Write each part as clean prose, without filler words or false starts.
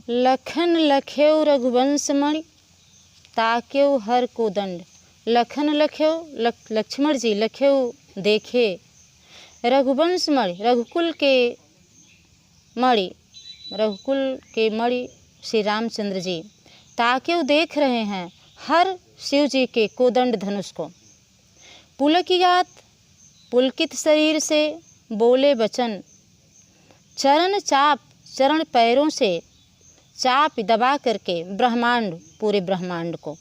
लखन लख्यो रघुवंश मणि ताक्यो हर को दंड। लखन लख्यो लक्ष्मण जी लख्यो देखे रघुवंश मणि रघुकुल के मणि श्री रामचंद्र जी ताक्यो देख रहे हैं हर शिव जी के कोदंड धनुष को। पुलकियात पुलकित शरीर से बोले वचन चरण पैरों से चाप दबा करके ब्रह्मांड पूरे ब्रह्मांड को।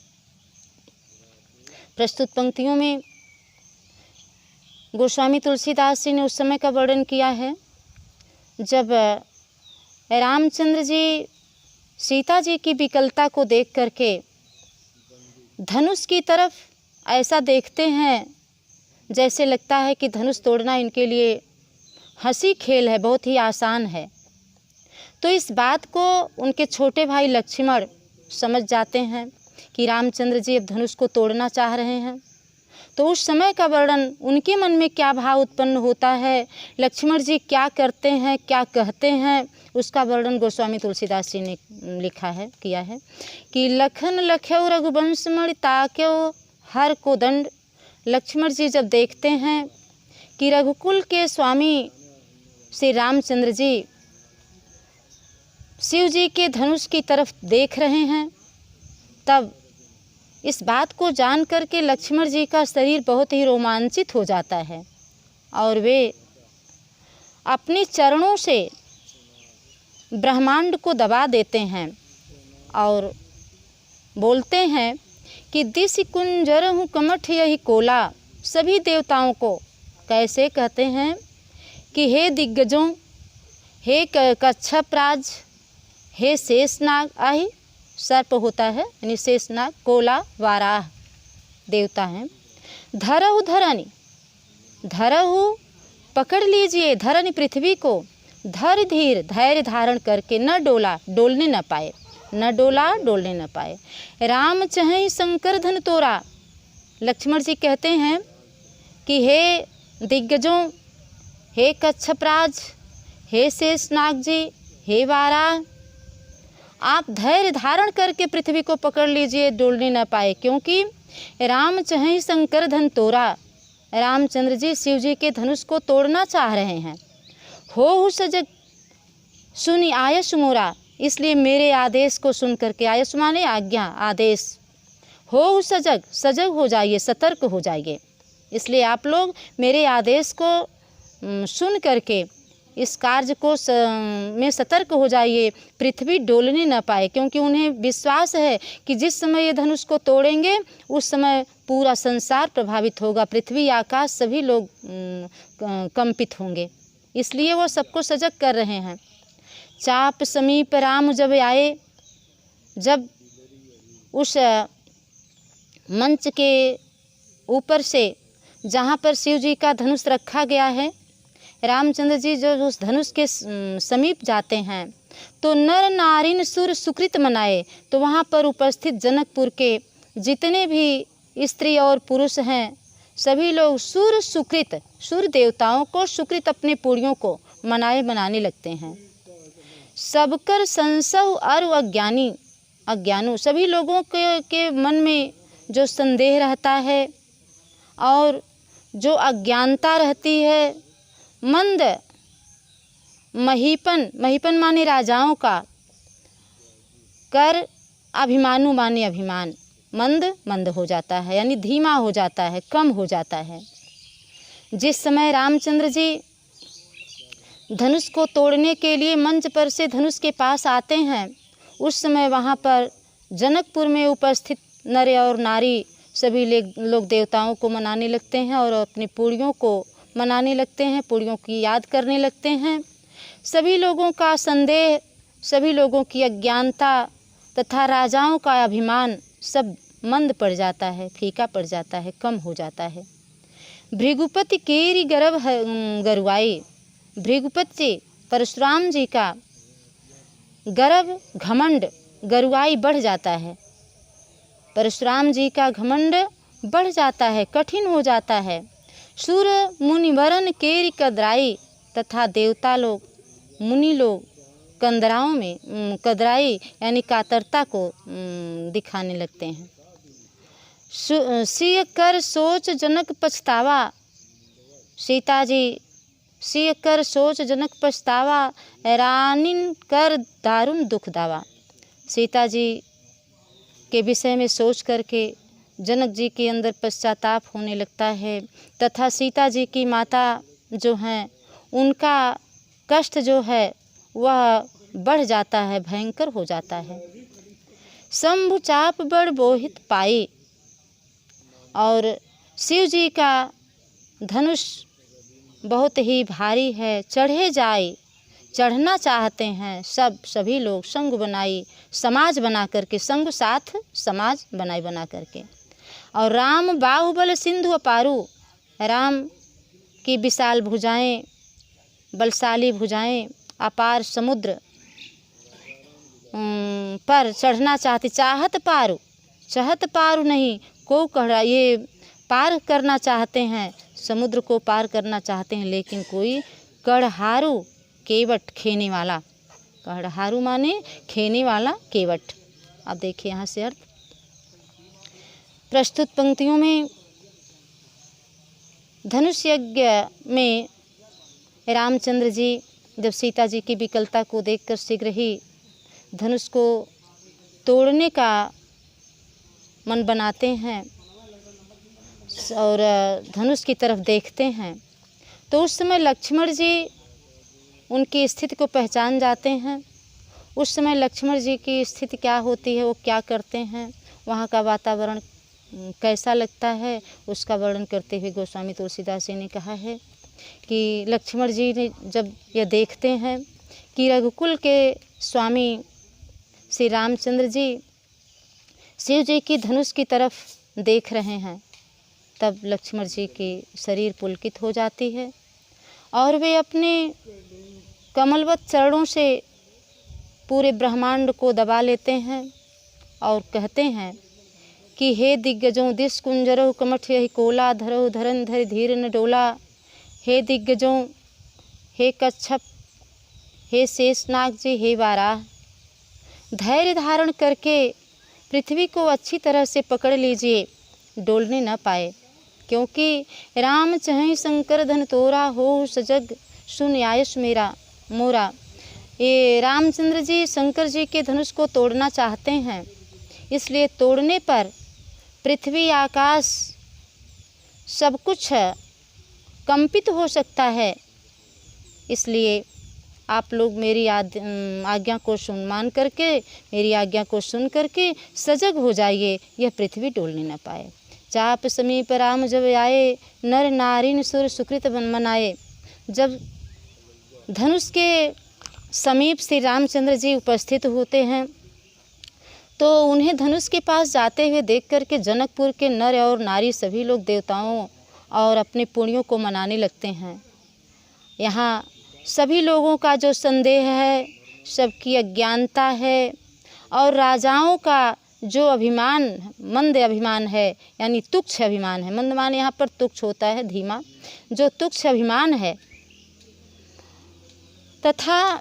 प्रस्तुत पंक्तियों में गोस्वामी तुलसीदास जी ने उस समय का वर्णन किया है जब रामचंद्र जी सीता जी की विकलता को देख करके धनुष की तरफ ऐसा देखते हैं जैसे लगता है कि धनुष तोड़ना इनके लिए हंसी खेल है, बहुत ही आसान है। तो इस बात को उनके छोटे भाई लक्ष्मण समझ जाते हैं कि रामचंद्र जी अब धनुष को तोड़ना चाह रहे हैं। तो उस समय का वर्णन उनके मन में क्या भाव उत्पन्न होता है, लक्ष्मण जी क्या करते हैं, क्या कहते हैं, उसका वर्णन गोस्वामी तुलसीदास जी ने किया है कि लखन लख्यो रघुवंश मणि ताक्यो हर को दंड। लक्ष्मण जी जब देखते हैं कि रघुकुल के स्वामी श्री रामचंद्र जी शिव जी के धनुष की तरफ देख रहे हैं, तब इस बात को जान करके लक्ष्मण जी का शरीर बहुत ही रोमांचित हो जाता है और वे अपने चरणों से ब्रह्मांड को दबा देते हैं और बोलते हैं कि दिस कुंजर हूँ कमठ यही कोला। सभी देवताओं को कैसे कहते हैं कि हे दिग्गजों, हे कच्छपराज, हे शेषनाग। आही सर्प होता है यानी शेषनाग, कोला वाराह देवता हैं। धरहु धरनी, धरहु पकड़ लीजिए धरनी पृथ्वी को, धर धीर धैर्य धारण करके न डोला डोलने न पाए, न डोला डोलने न पाए। राम चहई शंकर धन तोरा। लक्ष्मण जी कहते हैं कि हे दिग्गजों, हे कच्छपराज, हे शेषनाग जी, हे वाराह, आप धैर्य धारण करके पृथ्वी को पकड़ लीजिए, डोलने न पाए, क्योंकि राम चहई शंकर धन तोरा। रामचंद्र जी शिव जी के धनुष को तोड़ना चाह रहे हैं। हो सजग सुनी आयस मोरा, इसलिए मेरे आदेश को सुन करके, आयस माने आज्ञा, आदेश, हो सजग, सजग हो जाइए, सतर्क हो जाइए। इसलिए आप लोग मेरे आदेश को सुन करके इस कार्य को में सतर्क हो जाइए, पृथ्वी डोलने न पाए, क्योंकि उन्हें विश्वास है कि जिस समय ये धनुष को तोड़ेंगे उस समय पूरा संसार प्रभावित होगा, पृथ्वी आकाश सभी लोग कंपित होंगे। इसलिए वो सबको सजग कर रहे हैं। चाप समीप राम जब आए, जब उस मंच के ऊपर से जहाँ पर शिव जी का धनुष रखा गया है, रामचंद्र जी जब उस धनुष के समीप जाते हैं तो नर नारिन सुर सुकृत मनाए। तो वहाँ पर उपस्थित जनकपुर के जितने भी स्त्री और पुरुष हैं सभी लोग सुर सुकृत, सुर देवताओं को सुकृत अपने पुड़ियों को मनाने लगते हैं। सबकर संशय और अज्ञानु, सभी लोगों के मन में जो संदेह रहता है और जो अज्ञानता रहती है, मंद महीपन माने राजाओं का, कर अभिमानु माने अभिमान, मंद हो जाता है, यानी धीमा हो जाता है, कम हो जाता है। जिस समय रामचंद्र जी धनुष को तोड़ने के लिए मंच पर से धनुष के पास आते हैं, उस समय वहाँ पर जनकपुर में उपस्थित नर और नारी सभी लोग देवताओं को मनाने लगते हैं और अपनी पुड़ियों को मनाने लगते हैं, पुड़ियों की याद करने लगते हैं। सभी लोगों का संदेह, सभी लोगों की अज्ञानता तथा राजाओं का अभिमान सब मंद पड़ जाता है, फीका पड़ जाता है, कम हो जाता है। भृगुपति केरी गर्भ गरुआई, भृगुपति जी परशुराम जी का गर्व घमंड गरुआई बढ़ जाता है, परशुराम जी का घमंड बढ़ जाता है, कठिन हो जाता है। सुर मुनिवरन केरी कदराई, तथा देवता लोग, मुनि लोग कंदराओं में कदराई यानी कातरता को दिखाने लगते हैं। सिय कर सोच जनक पछतावा, सीता जी सिय कर सोच जनक पछतावा, रानिन कर दारुण दुख दावा। सीता जी के विषय में सोच करके जनक जी के अंदर पश्चाताप होने लगता है तथा सीता जी की माता जो हैं उनका कष्ट जो है वह बढ़ जाता है, भयंकर हो जाता है। शंभु चाप बड़ बोहित पाई, और शिव जी का धनुष बहुत ही भारी है, चढ़े जाए, चढ़ना चाहते हैं सभी लोग संग बनाई, समाज बना करके, संग साथ समाज बनाई बना करके। और राम बाहुबल सिंधु अपारू, राम की विशाल भुजाएं, बलशाली भुजाएं अपार समुद्र पर चढ़ना चाहती, चाहत पारू नहीं को कड़ा, ये पार करना चाहते हैं, समुद्र को पार करना चाहते हैं, लेकिन कोई कड़हारू केवट खेने वाला, कड़हारू माने खेने वाला केवट। अब देखिए यहाँ से अर्थ प्रस्तुत पंक्तियों में धनुष यज्ञ में रामचंद्र जी जब सीता जी की विकलता को देखकर शीघ्र ही धनुष को तोड़ने का मन बनाते हैं और धनुष की तरफ देखते हैं, तो उस समय लक्ष्मण जी उनकी स्थिति को पहचान जाते हैं। उस समय लक्ष्मण जी की स्थिति क्या होती है, वो क्या करते हैं, वहाँ का वातावरण कैसा लगता है, उसका वर्णन करते हुए गोस्वामी तुलसीदास जी ने कहा है कि लक्ष्मण जी ने जब यह देखते हैं कि रघुकुल के स्वामी श्री रामचंद्र जी शिव जी की धनुष की तरफ देख रहे हैं, तब लक्ष्मण जी की शरीर पुलकित हो जाती है और वे अपने कमलवत चरणों से पूरे ब्रह्मांड को दबा लेते हैं और कहते हैं कि हे दिग्गजों दिस कुंजरो कमठ यही कोला, धरो धरन धर धीर न डोला। हे दिग्गजों, हे कच्छप, हे शेषनाग जी, हे वाराह, धैर्य धारण करके पृथ्वी को अच्छी तरह से पकड़ लीजिए, डोलने न पाए, क्योंकि राम चहै शंकर धन तोरा, हो सजग सुन आयुष मेरा मोरा। ये रामचंद्र जी शंकर जी के धनुष को तोड़ना चाहते हैं, इसलिए तोड़ने पर पृथ्वी आकाश सब कुछ कंपित हो सकता है। इसलिए आप लोग मेरी आज्ञा को मान करके, मेरी आज्ञा को सुन करके सजग हो जाइए, यह पृथ्वी डोलने न पाए। चाप समीप राम जब आए, नर नारिन सुर सुकृत मनाए। जब धनुष के समीप श्री रामचंद्र जी उपस्थित होते हैं तो उन्हें धनुष के पास जाते हुए देख करके जनकपुर के नर और नारी सभी लोग देवताओं और अपने पुण्यों को मनाने लगते हैं। यहाँ सभी लोगों का जो संदेह है, सबकी अज्ञानता है और राजाओं का जो अभिमान, मंद अभिमान है, यानी तुच्छ अभिमान है। मंद मान यहाँ पर तुच्छ होता है, धीमा, जो तुच्छ अभिमान है तथा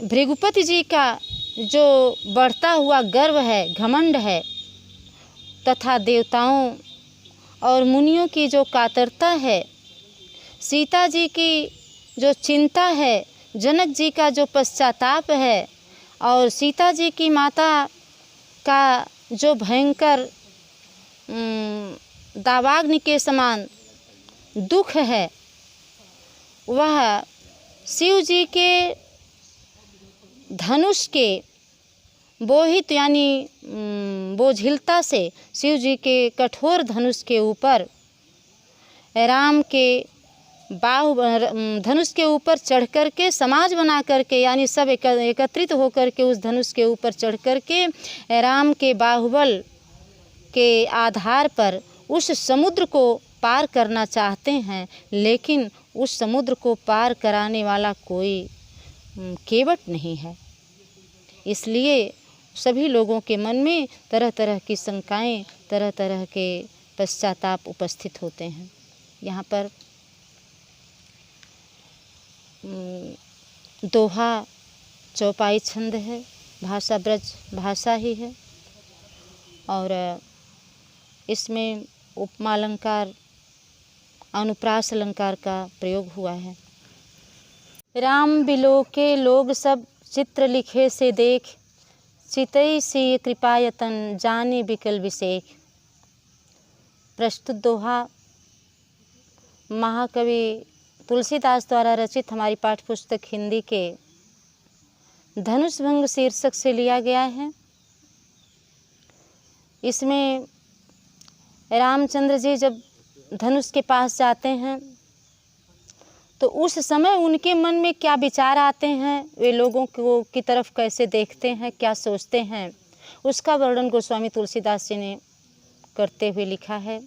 भृगुपति जी का जो बढ़ता हुआ गर्व है, घमंड है, तथा देवताओं और मुनियों की जो कातरता है, सीता जी की जो चिंता है, जनक जी का जो पश्चाताप है और सीता जी की माता का जो भयंकर दावाग्नि के समान दुख है, वह शिव जी के धनुष के बोहित यानी बोझिलता से, शिव जी के कठोर धनुष के ऊपर राम के धनुष के ऊपर चढ़ कर के समाज बना करके, यानी सब एकत्रित होकर के उस धनुष के ऊपर चढ़ कर के राम के बाहुबल के आधार पर उस समुद्र को पार करना चाहते हैं, लेकिन उस समुद्र को पार कराने वाला कोई केवट नहीं है। इसलिए सभी लोगों के मन में तरह तरह की शंकाएं, तरह तरह के पश्चाताप उपस्थित होते हैं। यहाँ पर दोहा चौपाई छंद है, भाषा ब्रज भाषा ही है। और इसमें उपमा अलंकार, अनुप्रास अलंकार का प्रयोग हुआ है। राम बिलोके लोग सब चित्र लिखे से देख, चितई सी कृपायतन जाने बिकल विसेख। प्रस्तुत दोहा महाकवि तुलसीदास द्वारा रचित हमारी पाठ्य पुस्तक हिंदी के धनुष भंग शीर्षक से लिया गया है। इसमें रामचंद्र जी जब धनुष के पास जाते हैं तो उस समय उनके मन में क्या विचार आते हैं, वे लोगों को की तरफ कैसे देखते हैं, क्या सोचते हैं, उसका वर्णन गोस्वामी तुलसीदास जी ने करते हुए लिखा है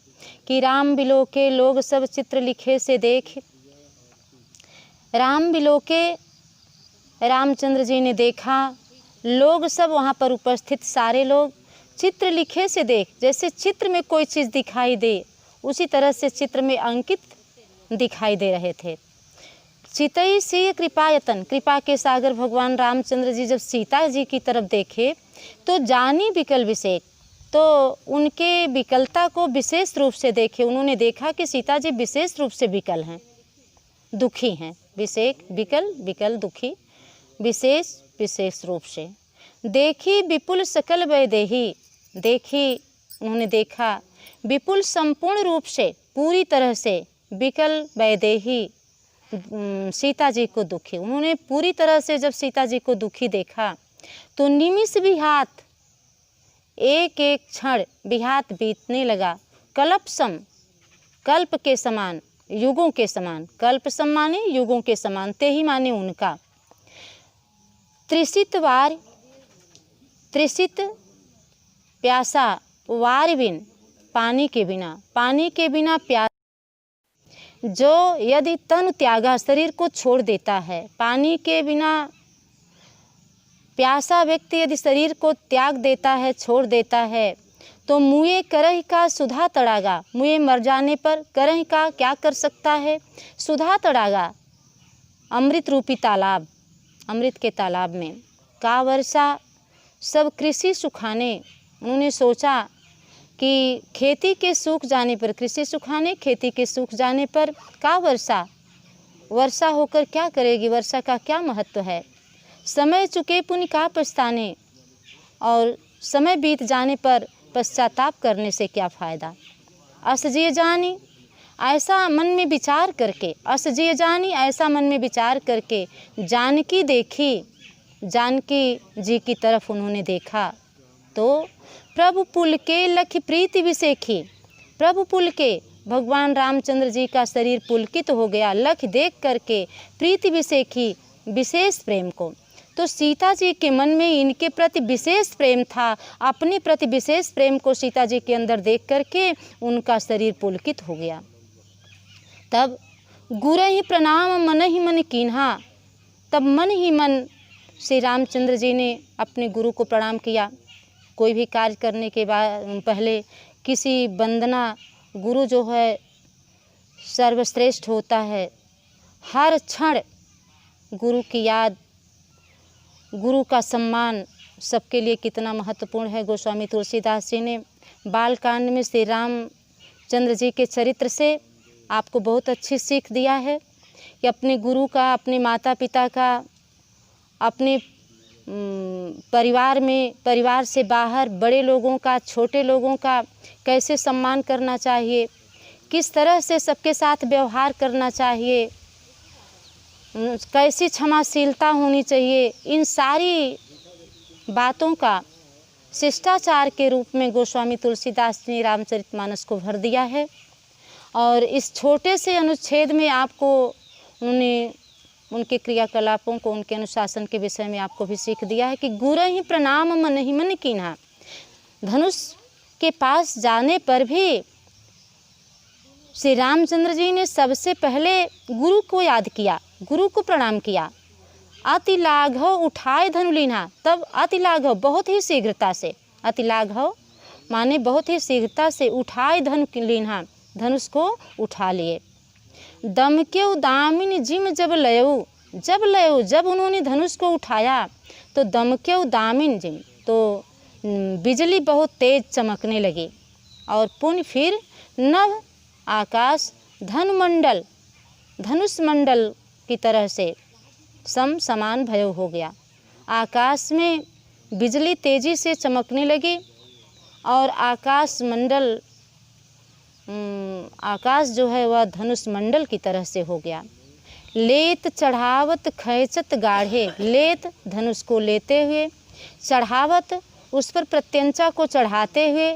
कि राम बिलोके लोग सब चित्र लिखे से देख। राम बिलोके रामचंद्र जी ने देखा, लोग सब वहाँ पर उपस्थित सारे लोग चित्र लिखे से देख, जैसे चित्र में कोई चीज़ दिखाई दे उसी तरह से चित्र में अंकित दिखाई दे रहे थे। चितई सी कृपायतन, कृपा के सागर भगवान रामचंद्र जी जब सीता जी की तरफ देखे तो जानी विकल विशेष, तो उनके विकलता को विशेष रूप से देखे। उन्होंने देखा कि सीता जी विशेष रूप से विकल हैं, दुखी हैं। विशेष विकल, विकल दुखी, विशेष विशेष रूप से। देखी विपुल सकल वैदेही, देखी उन्होंने देखा विपुल संपूर्ण रूप से, पूरी तरह से, विकल वैदेही सीता जी को दुखी। उन्होंने पूरी तरह से जब सीता जी को दुखी देखा तो निमिष विहात, एक एक क्षण विहात बीतने लगा, कल्पसम, कल्प के समान, युगों के समान, कल्प सम माने युगों के समान, ते ही माने उनका। त्रिसित वार, त्रिसित प्यासा, वार बिन, पानी के बिना, पानी के बिना प्यास, जो यदि तन त्यागा, शरीर को छोड़ देता है, पानी के बिना प्यासा व्यक्ति यदि शरीर को त्याग देता है, छोड़ देता है, तो मुए करह का सुधा तड़ागा, मुए मर जाने पर करह का क्या कर सकता है, सुधा तड़ागा, अमृत रूपी तालाब, अमृत के तालाब में का वर्षा सब कृषि सुखाने। उन्होंने सोचा कि खेती के सूख जाने पर, कृषि सुखाने, खेती के सूख जाने पर का वर्षा, वर्षा होकर क्या करेगी, वर्षा का क्या महत्व है। समय चुके पुण्य का पछताने, और समय बीत जाने पर पश्चाताप करने से क्या फ़ायदा। असजिए जानी, ऐसा मन में विचार करके, असजिए जानी ऐसा मन में विचार करके जानकी देखी, जानकी जी की तरफ उन्होंने देखा तो प्रभु पुल के लख प्रीति विसेखी, प्रभु पुल के भगवान रामचंद्र जी का शरीर पुलकित हो गया, लख देख करके प्रीति विसेखी, विशेष प्रेम को। तो सीता जी के मन में इनके प्रति विशेष प्रेम था, अपने प्रति विशेष प्रेम को सीता जी के अंदर देख करके उनका शरीर पुलकित हो गया। तब गुरु ही प्रणाम मन ही मन कीन्हा, तब मन ही मन श्री रामचंद्र जी ने अपने गुरु को प्रणाम किया। कोई भी कार्य करने के बाद पहले किसी वंदना, गुरु जो है सर्वश्रेष्ठ होता है, हर क्षण गुरु की याद, गुरु का सम्मान सबके लिए कितना महत्वपूर्ण है। गोस्वामी तुलसीदास जी ने बालकांड में श्री रामचंद्र जी के चरित्र से आपको बहुत अच्छी सीख दिया है कि अपने गुरु का, अपने माता पिता का, अपने परिवार में, परिवार से बाहर बड़े लोगों का, छोटे लोगों का कैसे सम्मान करना चाहिए, किस तरह से सबके साथ व्यवहार करना चाहिए, कैसी क्षमाशीलता होनी चाहिए, इन सारी बातों का शिष्टाचार के रूप में गोस्वामी तुलसीदास जी ने रामचरितमानस को भर दिया है। और इस छोटे से अनुच्छेद में आपको उन्हें, उनके क्रियाकलापों को, उनके अनुशासन के विषय में आपको भी सीख दिया है कि गुरु ही प्रणाम मन ही मन कीन्हा। धनुष के पास जाने पर भी श्री रामचंद्र जी ने सबसे पहले गुरु को याद किया, गुरु को प्रणाम किया। अति लाघव उठाए धनु लीन्हा, तब अति लाघव बहुत ही शीघ्रता से, अति लाघव माने बहुत ही शीघ्रता से उठाए धनु लीन्हा, धनुष को उठा लिए। दम के दामिनी जिम जब लयऊ, जब लयो, जब उन्होंने धनुष को उठाया तो दमक्यौ दामिन जिन, तो बिजली बहुत तेज चमकने लगी और पुनः फिर नभ आकाश धनुमंडल, धनुष मंडल की तरह से समान भयो हो गया। आकाश में बिजली तेजी से चमकने लगी और आकाश मंडल, आकाश जो है वह धनुष मंडल की तरह से हो गया। लेत चढ़ावत खैचत गाढ़े, लेत धनुष को लेते हुए, चढ़ावत उस पर प्रत्यंचा को चढ़ाते हुए,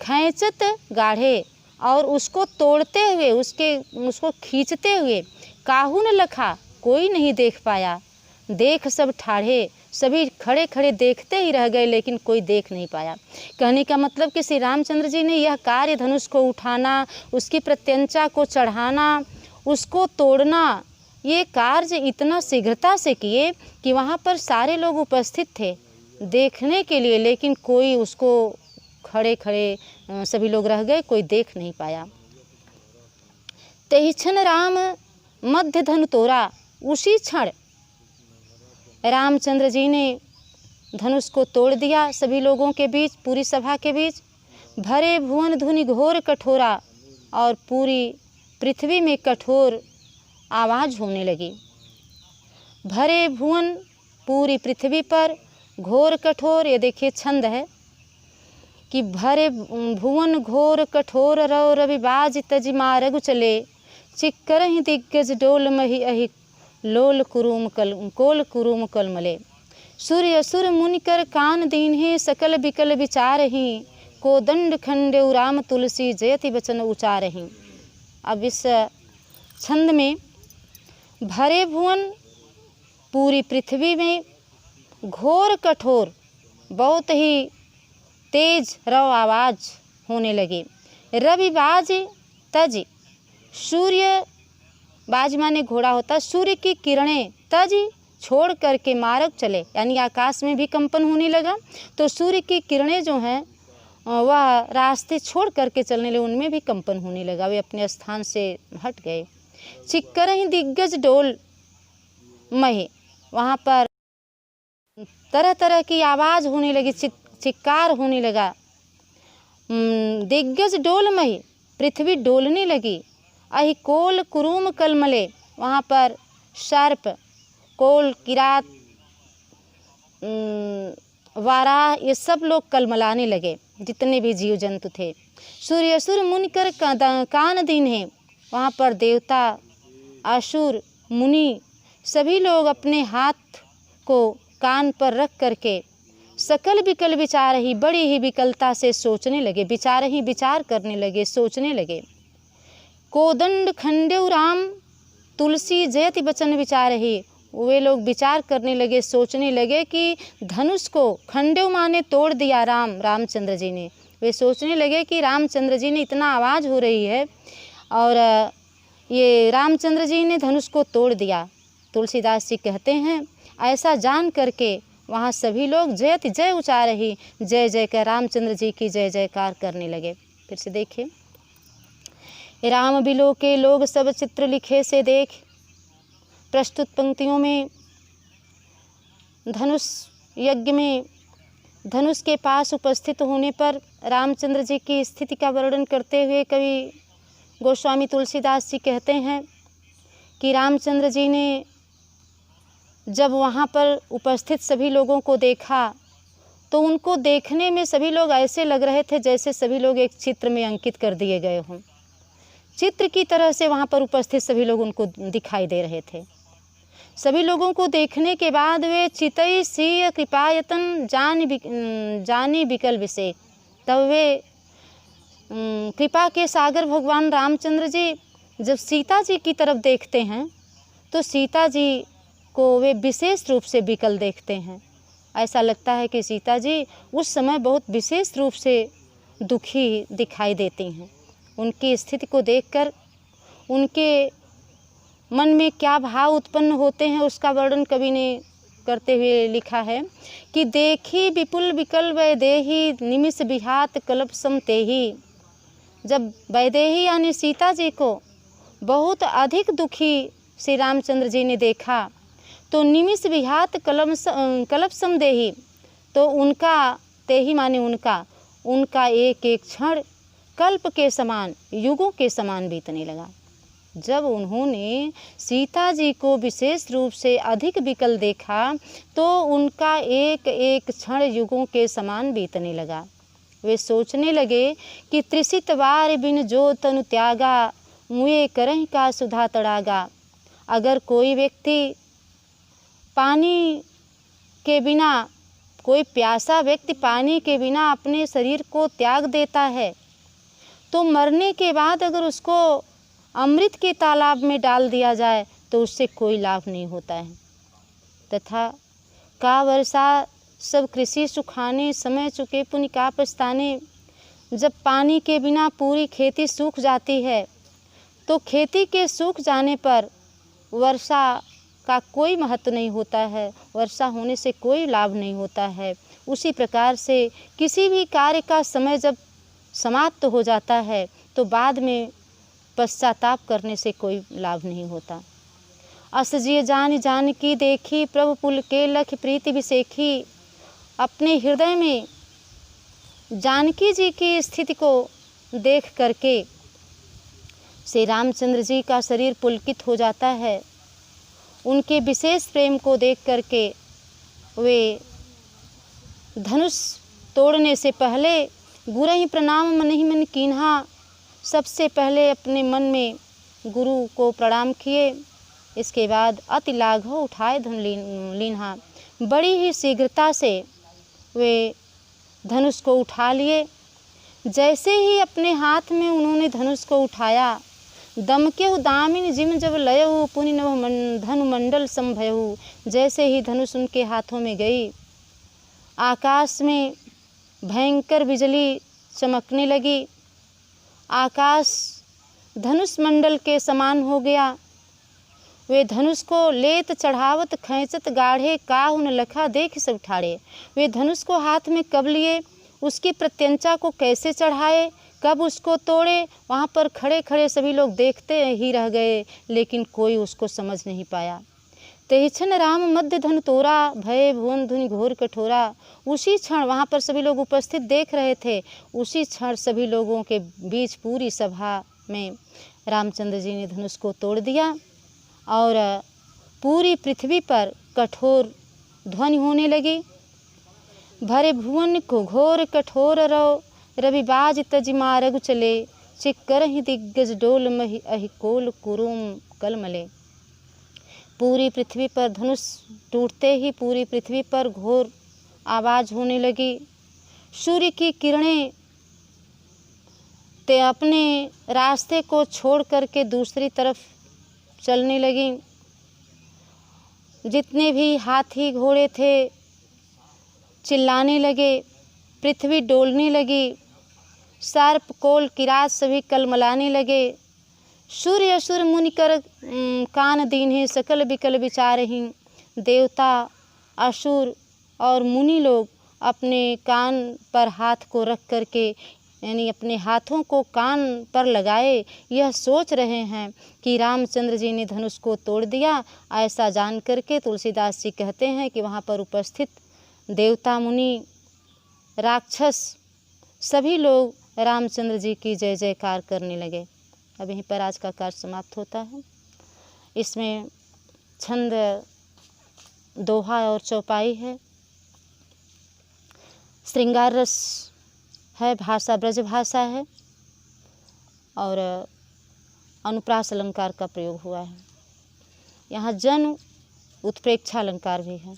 खैचत गाढ़े और उसको तोड़ते हुए, उसको खींचते हुए, काहू न लखा, कोई नहीं देख पाया, देख सब ठाढ़े, सभी खड़े खड़े देखते ही रह गए लेकिन कोई देख नहीं पाया। कहने का मतलब कि श्री रामचंद्र जी ने यह कार्य धनुष को उठाना, उसकी प्रत्यंचा को चढ़ाना, उसको तोड़ना, ये कार्य इतना शीघ्रता से किए कि वहाँ पर सारे लोग उपस्थित थे देखने के लिए, लेकिन कोई उसको खड़े खड़े सभी लोग रह गए, कोई देख नहीं पाया। तेहिक्षण राम मध्य धनु तोड़ा, उसी क्षण रामचंद्र जी ने धनुष को तोड़ दिया सभी लोगों के बीच, पूरी सभा के बीच। भरे भुवन धुनि घोर कठोरा, और पूरी पृथ्वी में कठोर आवाज़ होने लगी। भरे भुवन, पूरी पृथ्वी पर, घोर कठोर, ये देखिए छंद है कि भरे भुवन घोर कठोर रव रविबाज तज मारग चले, चिक्करहि दिग्गज डोल मही अहि लोल कुरुम कोल कुरुम कलमले। सूर्य असुर मुनिकर कान दीन्हे, सकल बिकल विचारहि, कोदंड खंडेउ राम तुलसी जयति वचन उचारहि। अब इस छंद में भरे भुवन, पूरी पृथ्वी में, घोर कठोर, बहुत ही तेज रव आवाज़ होने लगी। रविबाज तज, सूर्य, बाज माने घोड़ा होता, सूर्य की किरणें, तज छोड़ करके मार्ग चले, यानी आकाश में भी कंपन होने लगा। तो सूर्य की किरणें जो हैं वह रास्ते छोड़ करके चलने लगे, उनमें भी कंपन होने लगा, वे अपने स्थान से हट गए। चिक्करहि दिग्गज डोल मही, वहाँ पर तरह तरह की आवाज़ होने लगी, चिक्कार होने लगा। दिग्गज डोल मही, पृथ्वी डोलने लगी। अहि कोल कुरुम कलमले, वहाँ पर सर्प, कोल, किरात, वाराह, ये सब लोग कलमलाने लगे, जितने भी जीव जंतु थे। सूर्य असुर मुनिकर कान दीन्हे, वहाँ पर देवता, असुर, मुनि, सभी लोग अपने हाथ को कान पर रख करके सकल विकल विचार ही, बड़ी ही विकलता से सोचने लगे, विचार ही विचार करने लगे, सोचने लगे। कोदंड खंडेउ राम तुलसी जयति वचन विचार ही, वे लोग विचार करने लगे, सोचने लगे कि धनुष को खंडेउ माने तोड़ दिया रामचंद्र जी ने। वे सोचने लगे कि रामचंद्र जी ने, इतना आवाज़ हो रही है और ये रामचंद्र जी ने धनुष को तोड़ दिया। तुलसीदास जी कहते हैं ऐसा जान करके वहाँ सभी लोग जयति जय उचार ही, जय जय कर रामचंद्र जी की जय जयकार करने लगे। फिर से देखिए, राम बिलो के लोग सब चित्र लिखे से देख, प्रस्तुत पंक्तियों में धनुष यज्ञ में धनुष के पास उपस्थित होने पर रामचंद्र जी की स्थिति का वर्णन करते हुए कवि गोस्वामी तुलसीदास जी कहते हैं कि रामचंद्र जी ने जब वहाँ पर उपस्थित सभी लोगों को देखा तो उनको देखने में सभी लोग ऐसे लग रहे थे जैसे सभी लोग एक चित्र में अंकित कर दिए गए हों। चित्र की तरह से वहाँ पर उपस्थित सभी लोग उनको दिखाई दे रहे थे। सभी लोगों को देखने के बाद वे चितई सीय कृपायतन जानी विकल विषय, तब वे कृपा के सागर भगवान रामचंद्र जी जब सीता जी की तरफ देखते हैं तो सीता जी को वे विशेष रूप से विकल देखते हैं। ऐसा लगता है कि सीता जी उस समय बहुत विशेष रूप से दुखी दिखाई देती हैं। उनकी स्थिति को देखकर उनके मन में क्या भाव उत्पन्न होते हैं उसका वर्णन कवि ने करते हुए लिखा है कि देखी विपुल विकल वैदेही निमिष विहात कल्प समतेही। जब वैदेही यानी सीता जी को बहुत अधिक दुखी श्री रामचंद्र जी ने देखा तो निमिष विहात कल्प समदेही, तो उनका तेही माने उनका एक एक क्षण कल्प के समान, युगों के समान बीतने लगा। जब उन्होंने सीता जी को विशेष रूप से अधिक विकल देखा तो उनका एक एक क्षण युगों के समान बीतने लगा। वे सोचने लगे कि त्रिसित वार बिन जो तनु त्यागा, मुए करहि का सुधा तड़ागा। अगर कोई व्यक्ति पानी के बिना, कोई प्यासा व्यक्ति पानी के बिना अपने शरीर को त्याग देता है तो मरने के बाद अगर उसको अमृत के तालाब में डाल दिया जाए तो उससे कोई लाभ नहीं होता है। तथा का वर्षा सब कृषि सुखाने, समय चुके पुनि का पछताने। जब पानी के बिना पूरी खेती सूख जाती है तो खेती के सूख जाने पर वर्षा का कोई महत्व नहीं होता है, वर्षा होने से कोई लाभ नहीं होता है। उसी प्रकार से किसी भी कार्य का समय जब समाप्त हो जाता है तो बाद में पश्चाताप करने से कोई लाभ नहीं होता। अस जिय जान जान की देखी, प्रभु पुल के लख प्रीति विसेखी। अपने हृदय में जानकी जी की स्थिति को देख करके श्री रामचंद्र जी का शरीर पुलकित हो जाता है। उनके विशेष प्रेम को देख करके वे धनुष तोड़ने से पहले गुरहि प्रणाम मनहि मन कीन्हा, सबसे पहले अपने मन में गुरु को प्रणाम किए। इसके बाद अति लाघव उठाए धन लीन्हा, बड़ी ही शीघ्रता से वे धनुष को उठा लिए। जैसे ही अपने हाथ में उन्होंने धनुष को उठाया, दमकेहु दामिनी जिम जब लयहु, पुनि नभ धनु मंडल संभयहु। जैसे ही धनुष उनके हाथों में गई, आकाश में भयंकर बिजली चमकने लगी, आकाश धनुष मंडल के समान हो गया। वे धनुष को लेत चढ़ावत खैंचत गाढ़े, काहु न लखा देख सब ठाड़े। वे धनुष को हाथ में कब लिए, उसकी प्रत्यंचा को कैसे चढ़ाए, कब उसको तोड़े, वहाँ पर खड़े खड़े सभी लोग देखते ही रह गए, लेकिन कोई उसको समझ नहीं पाया। तेहिछन राम मध्य धनु तोरा, भय भुवन धुनि घोर कठोरा। उसी क्षण वहाँ पर सभी लोग उपस्थित देख रहे थे। उसी क्षण सभी लोगों के बीच पूरी सभा में रामचंद्र जी ने धनुष को तोड़ दिया और पूरी पृथ्वी पर कठोर ध्वनि होने लगी। भरे भुवन को घोर कठोर रो, रविबाज तज मारग चले। चिक्करहि दिग्गज डोल महि अहि कोल कुरुम कलमले। पूरी पृथ्वी पर धनुष टूटते ही पूरी पृथ्वी पर घोर आवाज़ होने लगी। सूर्य की किरणें ते अपने रास्ते को छोड़ करके दूसरी तरफ चलने लगी। जितने भी हाथी घोड़े थे चिल्लाने लगे, पृथ्वी डोलने लगी, सर्प कोल किरात सभी कलमलाने लगे। सूर्य असुर मुनि कर कान दीन्हे, सकल विकल विचारहीन। देवता, असुर और मुनि लोग अपने कान पर हाथ को रख करके, यानी अपने हाथों को कान पर लगाए, यह सोच रहे हैं कि रामचंद्र जी ने धनुष को तोड़ दिया। ऐसा जान करके तुलसीदास जी कहते हैं कि वहाँ पर उपस्थित देवता, मुनि, राक्षस सभी लोग रामचंद्र जी की जय जयकार करने लगे। अब यहीं पर आज का कार्य समाप्त होता है। इसमें छंद, दोहा और चौपाई है, श्रृंगार रस है, भाषा ब्रज भाषा है और अनुप्रास अलंकार का प्रयोग हुआ है। यहाँ जन उत्प्रेक्षा अलंकार भी है।